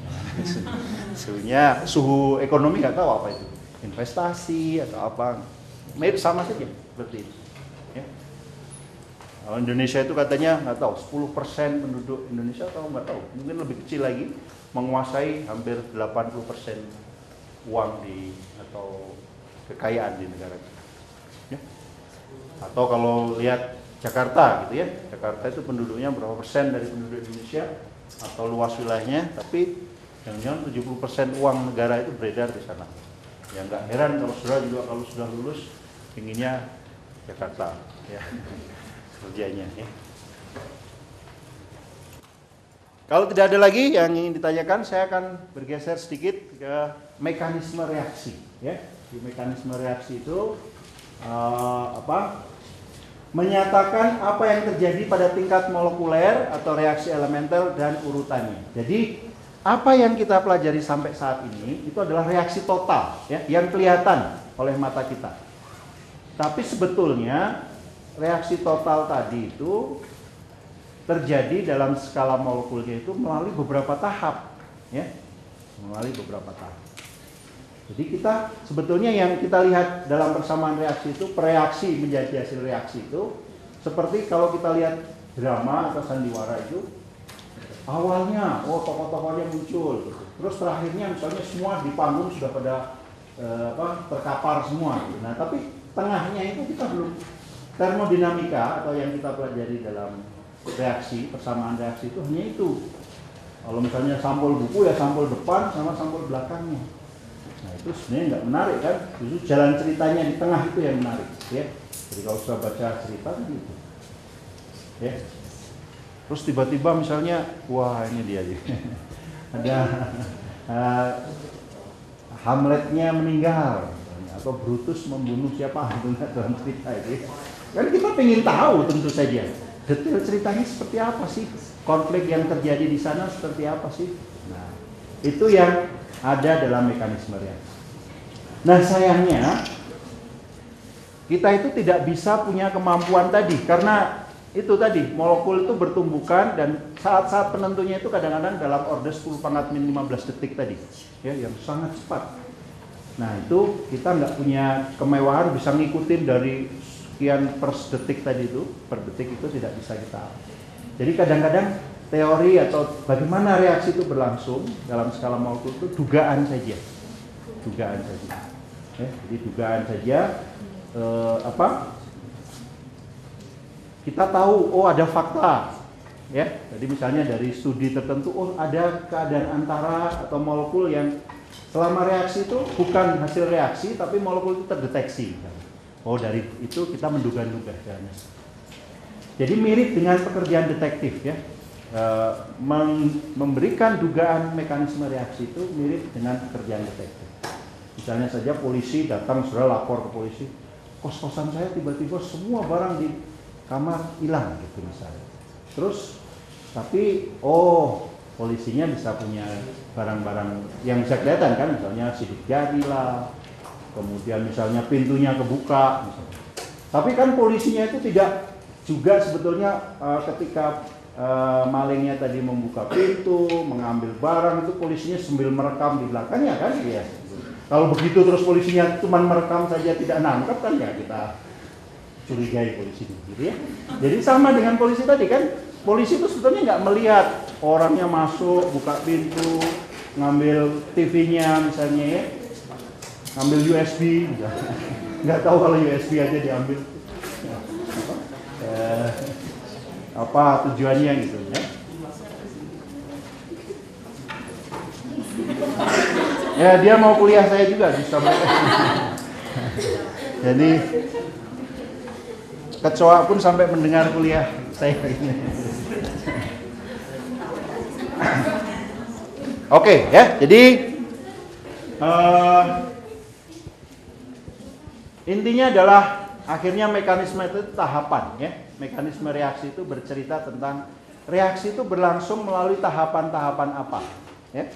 Suhu ekonomi nggak tahu apa itu. Investasi atau apa. Mirip sama saja seperti itu. Ya. Kalau Indonesia itu katanya nggak tahu 10% penduduk Indonesia atau nggak tahu, mungkin lebih kecil lagi menguasai hampir 80% uang atau kekayaan di negara kita. Ya. Atau kalau lihat Jakarta gitu ya, Jakarta itu penduduknya berapa persen dari penduduk Indonesia atau luas wilayahnya, tapi jangan-jangan 70% uang negara itu beredar di sana. Ya nggak heran kalau sudah lulus inginnya Jakarta ya kerjanya ya. Kalau tidak ada lagi yang ingin ditanyakan, saya akan bergeser sedikit ke mekanisme reaksi. Ya, di mekanisme reaksi itu menyatakan apa yang terjadi pada tingkat molekuler atau reaksi elemental dan urutannya. Jadi apa yang kita pelajari sampai saat ini itu adalah reaksi total, ya, yang kelihatan oleh mata kita. Tapi sebetulnya reaksi total tadi itu terjadi dalam skala molekulnya itu melalui beberapa tahap, ya, melalui beberapa tahap. Jadi kita sebetulnya yang kita lihat dalam persamaan reaksi itu, reaksi menjadi hasil reaksi itu seperti kalau kita lihat drama atau sandiwara itu, awalnya tokoh-tokohnya muncul, terus terakhirnya misalnya semua di panggung sudah pada terkapar semua. Nah, tapi tengahnya itu kita belum, termodinamika atau yang kita pelajari dalam reaksi, persamaan reaksi itu hanya itu. Kalau misalnya sampul buku ya sampul depan sama sampul belakangnya. Nah, itu sebenarnya nggak menarik kan? Justru jalan ceritanya di tengah itu yang menarik, ya. Jadi kalau sudah baca cerita gitu, ya. Terus tiba-tiba misalnya, wah ini dia ada Hamletnya meninggal, atau Brutus membunuh siapa dalam cerita itu. Kan kita pengen tahu tentu saja. Detail ceritanya seperti apa sih? Konflik yang terjadi di sana seperti apa sih? Nah, itu yang ada dalam mekanisme reaksi. Nah, sayangnya kita itu tidak bisa punya kemampuan tadi karena itu tadi molekul itu bertumbukan dan saat-saat penentunya itu kadang-kadang dalam order 10⁻⁻15 detik tadi, ya, yang sangat cepat. Nah, itu kita nggak punya kemewahan bisa ngikutin dari sekian per detik tadi itu, per detik itu tidak bisa kita. Jadi kadang-kadang teori atau bagaimana reaksi itu berlangsung dalam skala molekul itu dugaan saja. Ya, jadi dugaan saja. Kita tahu, ada fakta, ya. Jadi misalnya dari studi tertentu, ada keadaan antara atau molekul yang selama reaksi itu bukan hasil reaksi, tapi molekul itu terdeteksi. Dari itu kita menduga-duga. Jadi mirip dengan pekerjaan detektif, ya. Memberikan dugaan mekanisme reaksi itu mirip dengan pekerjaan detektif. Misalnya saja polisi datang sudah lapor ke polisi, kos-kosan saya tiba-tiba semua barang di kamar hilang gitu misalnya. Terus tapi polisinya bisa punya barang-barang yang bisa kelihatan kan, misalnya sidik jari lah, kemudian misalnya pintunya kebuka misalnya. Tapi kan polisinya itu tidak juga sebetulnya ketika malingnya tadi membuka pintu, mengambil barang itu polisinya sambil merekam di belakangnya kan, ya. Kalau begitu terus polisinya cuma merekam saja tidak nangkap kan, ya kita curigai polisi gitu, ya. Jadi sama dengan polisi tadi kan, polisi itu sebetulnya nggak melihat orangnya masuk, buka pintu, ngambil TV-nya misalnya, ya, ngambil USB, nggak tahu kalau USB aja diambil. Apa tujuannya gitu, ya. Ya, dia mau kuliah saya juga bisa. Jadi kecoa pun sampai mendengar kuliah saya ini. Oke, ya. Jadi intinya adalah akhirnya mekanisme itu tahapan, ya. Mekanisme reaksi itu bercerita tentang reaksi itu berlangsung melalui tahapan-tahapan apa, ya.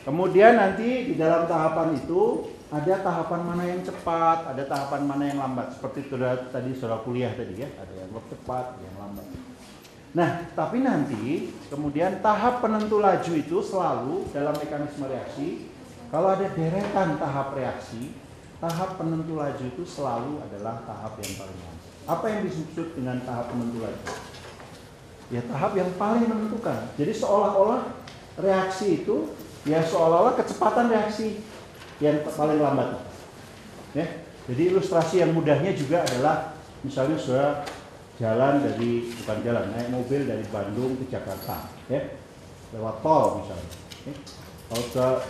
Kemudian nanti di dalam tahapan itu ada tahapan mana yang cepat, ada tahapan mana yang lambat. Seperti tadi sudah kuliah tadi, ya, ada yang cepat, yang lambat. Nah, tapi nanti kemudian tahap penentu laju itu selalu dalam mekanisme reaksi, kalau ada deretan tahap reaksi, tahap penentu laju itu selalu adalah tahap yang paling lambat. Apa yang disebut dengan tahap penentu laju? Ya, tahap yang paling menentukan. Jadi seolah-olah reaksi itu, ya seolah-olah kecepatan reaksi yang paling lambat, ya. Jadi ilustrasi yang mudahnya juga adalah misalnya sudah naik mobil dari Bandung ke Jakarta, ya, lewat tol misalnya, ya. Kalau sudah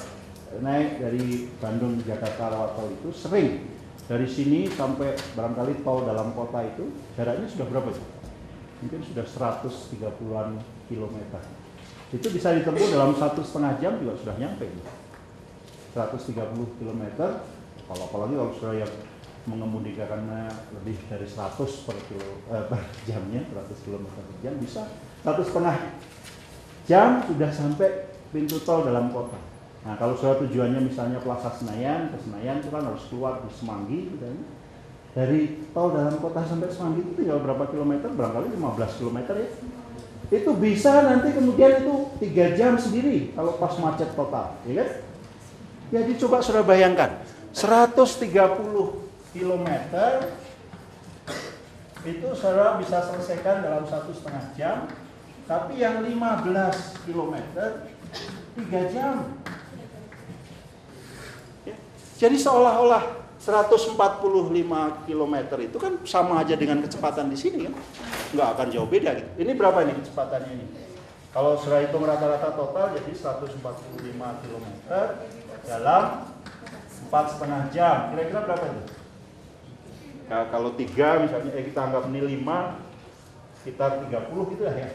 naik dari Bandung ke Jakarta lewat tol itu sering dari sini sampai barangkali tol dalam kota itu jaraknya sudah berapa sih? Mungkin sudah 130-an kilometer. Itu bisa ditempuh dalam 1,5 jam juga sudah nyampe. 130 km. Kalau apalagi kalau sudah yang mengemudikan lebih dari 100 per jamnya, 100 km per jam, bisa 1,5 jam sudah sampai pintu tol dalam kota. Nah, kalau sudah tujuannya misalnya Plaza Senayan, ke Senayan itu kan harus keluar di Semanggi gitu. Dari tol dalam kota sampai Semanggi itu tinggal berapa kilometer? Barangkali 15 km ya. Itu bisa nanti kemudian itu 3 jam sendiri kalau pas macet total, ya kan? Jadi coba saudara bayangkan, 130 km itu saudara bisa selesaikan dalam 1,5 jam, tapi yang 15 km 3 jam. Ya. Jadi seolah-olah 145 km itu kan sama aja dengan kecepatan di sini kan? Nggak akan jauh beda gitu. Ini berapa nih kecepatannya ini? Kalau sudah hitung rata-rata total jadi 145 km dalam 4,5 jam. Kira-kira berapa itu? Nah, kalau 3 misalnya kita anggap ini 5, sekitar 30 gitu lah ya.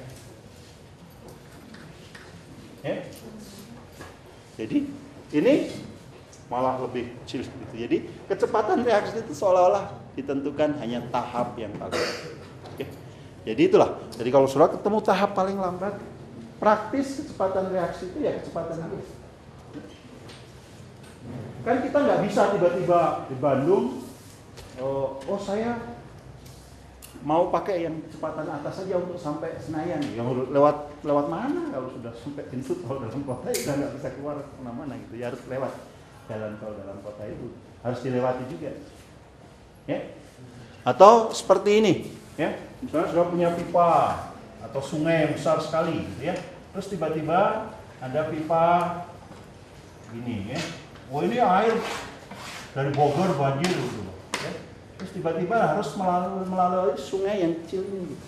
Jadi ini malah lebih kecil gitu. Jadi kecepatan reaksi itu seolah-olah ditentukan hanya tahap yang paling. Jadi itulah. Jadi kalau sudah ketemu tahap paling lambat, praktis kecepatan reaksi itu ya kecepatan itu. Kan kita nggak bisa tiba-tiba di Bandung, oh saya mau pakai yang kecepatan atas saja untuk sampai Senayan. Yang lewat mana? Kalau sudah sampai pintu tol dalam kota ya nggak bisa keluar kemana-mana gitu. Ya harus lewat jalan tol dalam kota itu, harus dilewati juga. Ya. Atau seperti ini, ya. Misalnya sudah punya pipa atau sungai yang besar sekali, gitu ya. Terus tiba-tiba ada pipa gini, ya. Oh ini air dari Bogor banjir gitu. Ya. Terus tiba-tiba harus melalui sungai yang kecil ini. Gitu.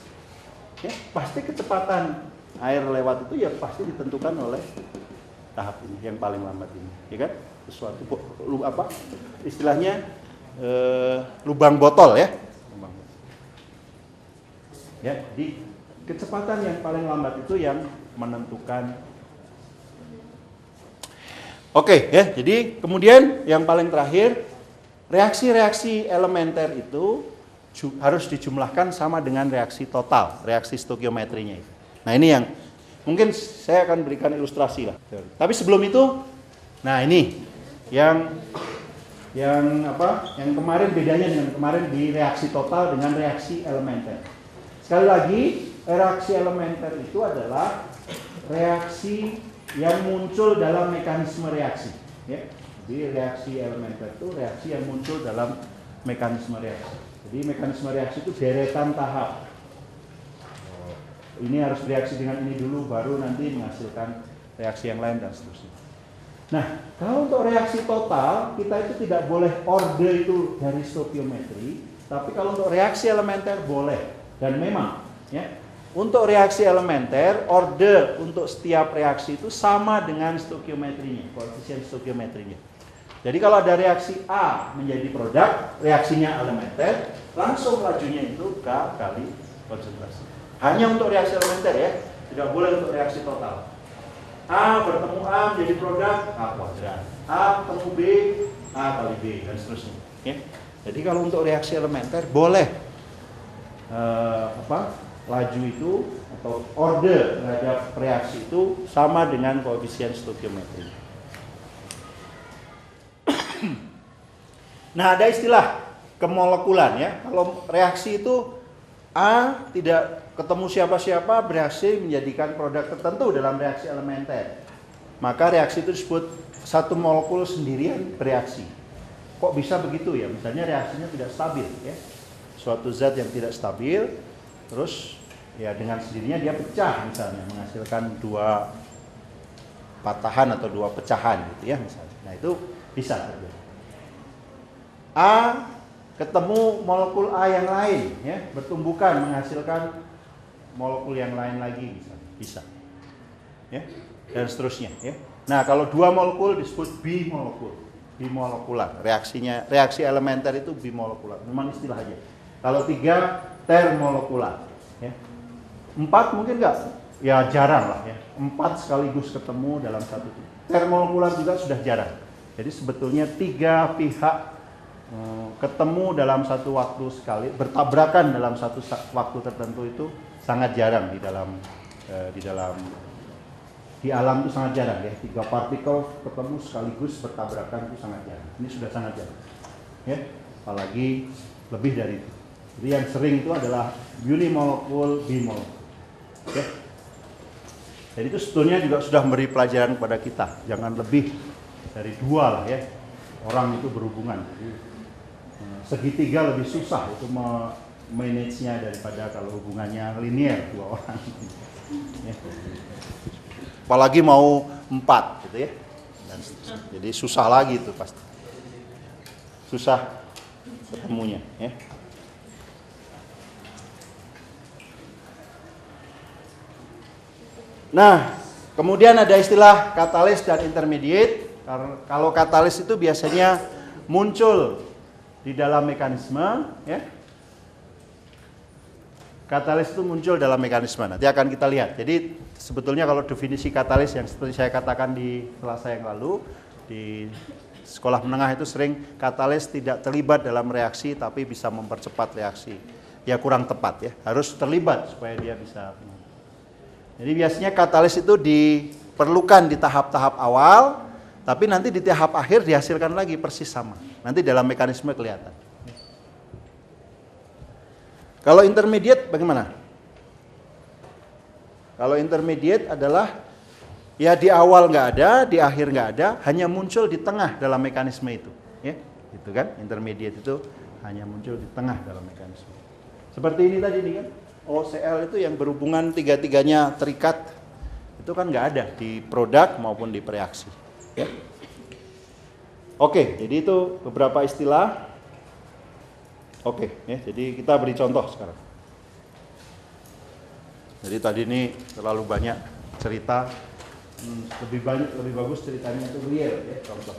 Ya, pasti kecepatan air lewat itu ya pasti ditentukan oleh tahap ini yang paling lambat ini, ya kan? Sesuatu istilahnya lubang botol ya. Ya, di kecepatan yang paling lambat itu yang menentukan. Oke, ya. Jadi kemudian yang paling terakhir, reaksi-reaksi elementer itu harus dijumlahkan sama dengan reaksi total, reaksi stokiometrinya itu. Nah, ini yang mungkin saya akan berikan ilustrasi lah. Tapi sebelum itu, nah ini yang kemarin bedanya dengan kemarin di reaksi total dengan reaksi elementer. Sekali lagi, reaksi elementer itu adalah reaksi yang muncul dalam mekanisme reaksi. Ya. Jadi reaksi elementer itu reaksi yang muncul dalam mekanisme reaksi. Jadi mekanisme reaksi itu deretan tahap. Ini harus bereaksi dengan ini dulu, baru nanti menghasilkan reaksi yang lain dan seterusnya. Nah, kalau untuk reaksi total, kita itu tidak boleh orde itu dari stokiometri, tapi kalau untuk reaksi elementer boleh. Dan memang, ya, untuk reaksi elementer, orde untuk setiap reaksi itu sama dengan stokiometrinya, koefisien stokiometrinya. Jadi kalau ada reaksi A menjadi produk, reaksinya elementer, langsung lajunya itu K kali konsentrasi. Hanya untuk reaksi elementer ya, tidak boleh untuk reaksi total. A bertemu A menjadi produk A kuadrat, A bertemu B, A kali B, dan seterusnya. Ya. Jadi kalau untuk reaksi elementer boleh laju itu atau orde terhadap reaksi itu sama dengan koefisien stokiometri. Nah, ada istilah kemolekulan ya. Kalau reaksi itu A tidak ketemu siapa-siapa berhasil menjadikan produk tertentu dalam reaksi elementer. Maka reaksi itu disebut satu molekul sendirian bereaksi. Kok bisa begitu ya? Misalnya reaksinya tidak stabil ya. Suatu zat yang tidak stabil, terus ya dengan sendirinya dia pecah misalnya, menghasilkan dua patahan atau dua pecahan gitu ya misalnya. Nah itu bisa terjadi. A ketemu molekul A yang lain ya, bertumbukan menghasilkan molekul yang lain lagi misalnya, bisa. Ya, dan seterusnya ya. Nah, kalau dua molekul disebut bimolekul, bimolekular. Reaksi elementer itu bimolekular. Memang istilah aja. Kalau 3 termolekular, ya. 4 mungkin enggak? ya jarang lah ya, 4 sekaligus ketemu dalam satu titik. Termolekular juga sudah jarang. Jadi sebetulnya 3 pihak ketemu dalam satu waktu sekali, bertabrakan dalam satu waktu tertentu itu sangat jarang di alam itu sangat jarang ya. 3 partikel ketemu sekaligus bertabrakan itu sangat jarang. Ini sudah sangat jarang. Ya, apalagi lebih dari itu. Jadi yang sering itu adalah unimolekul, bimolekul. Ya. Jadi itu sebetulnya juga sudah memberi pelajaran kepada kita. Jangan lebih dari 2 lah ya. Orang itu berhubungan. Jadi, segitiga lebih susah itu manage-nya daripada kalau hubungannya linear 2 orang. Ya. Apalagi mau 4 gitu ya. Dan jadi susah lagi itu pasti. Susah ketemunya ya. Nah, kemudian ada istilah katalis dan intermediate. Kalau katalis itu biasanya muncul di dalam mekanisme ya. Katalis itu muncul dalam mekanisme. Nanti akan kita lihat. Jadi sebetulnya kalau definisi katalis yang seperti saya katakan di kelas yang lalu, di sekolah menengah itu sering katalis tidak terlibat dalam reaksi tapi bisa mempercepat reaksi. Ya kurang tepat ya. Harus terlibat supaya dia bisa. Jadi biasanya katalis itu diperlukan di tahap-tahap awal, tapi nanti di tahap akhir dihasilkan lagi persis sama. Nanti dalam mekanisme kelihatan. Kalau intermediate bagaimana? Kalau intermediate adalah ya di awal nggak ada, di akhir nggak ada, hanya muncul di tengah dalam mekanisme itu. Ya, gitu kan? Intermediate itu hanya muncul di tengah dalam mekanisme. Seperti ini tadi nih kan? OCl itu yang berhubungan 3-3-nya terikat, itu kan nggak ada di produk maupun di reaksi. Ya. Oke, jadi itu beberapa istilah. Oke, ya, jadi kita beri contoh sekarang. Jadi tadi ini terlalu banyak cerita, lebih bagus ceritanya itu real ya, contoh.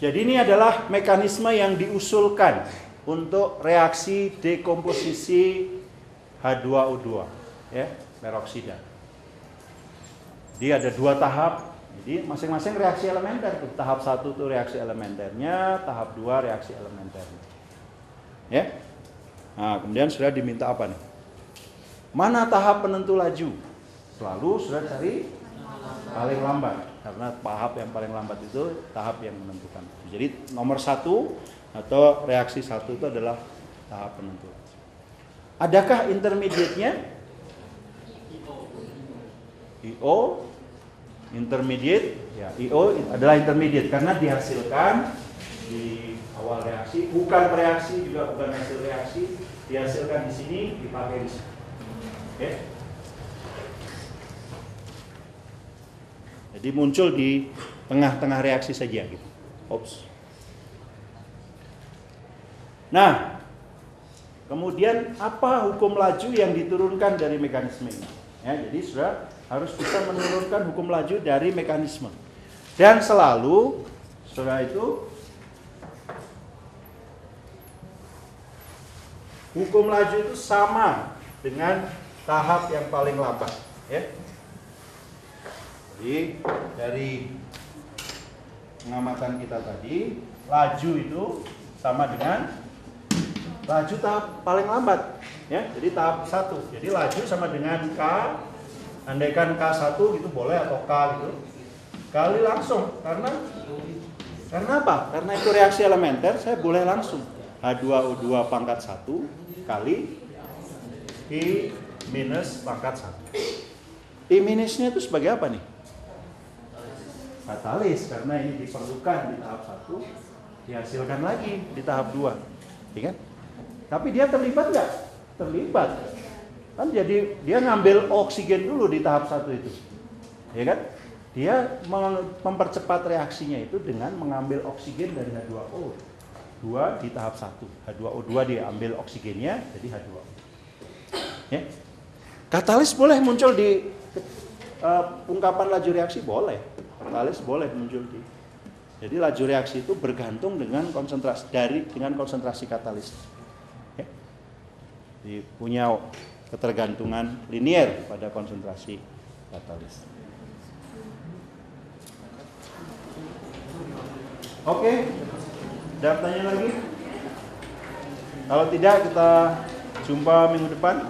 Jadi ini adalah mekanisme yang diusulkan untuk reaksi dekomposisi H2O2 ya, peroksida. Jadi ada 2 tahap. Jadi masing-masing reaksi elementer tuh. Tahap 1 itu reaksi elementernya, tahap 2 reaksi elementernya. Ya. Nah, kemudian sudah diminta apa nih? Mana tahap penentu laju? Selalu sudah cari paling lambat, karena tahap yang paling lambat itu tahap yang menentukan. Jadi nomor 1 atau reaksi 1 itu adalah tahap penentu. Adakah intermediate-nya? IO intermediate, ya IO adalah intermediate karena dihasilkan di awal reaksi, bukan reaksi juga bukan hasil reaksi, dihasilkan di sini dipakai di sini. Oke. Jadi muncul di tengah-tengah reaksi saja gitu. Ops. Nah, kemudian apa hukum laju yang diturunkan dari mekanisme ini? Ya, jadi sudah harus bisa menurunkan hukum laju dari mekanisme. Dan selalu setelah itu hukum laju itu sama dengan tahap yang paling lambat, ya. Jadi dari pengamatan kita tadi, laju itu sama dengan laju tahap paling lambat, ya. Jadi tahap 1. Jadi laju sama dengan K, andaikan K1 gitu boleh atau K gitu. Kali langsung karena apa? Karena itu reaksi elementer, saya boleh langsung H2O2 pangkat 1 kali I minus pangkat 1. I minusnya itu sebagai apa nih? Katalis, karena ini diperlukan di tahap 1, dihasilkan lagi di tahap 2, ya kan? Tapi dia terlibat nggak? Terlibat. Kan jadi dia ngambil oksigen dulu di tahap 1 itu. Ya kan? Dia mempercepat reaksinya itu dengan mengambil oksigen dari H2O2 di tahap 1. H2O2 diambil oksigennya jadi H2O. Ya. Katalis boleh muncul di ungkapan laju reaksi, boleh. Katalis boleh muncul di. Jadi laju reaksi itu bergantung dengan konsentrasi katalis. Punya ketergantungan linier pada konsentrasi katalis. Oke, ada pertanyaan lagi? Kalau tidak, kita jumpa minggu depan.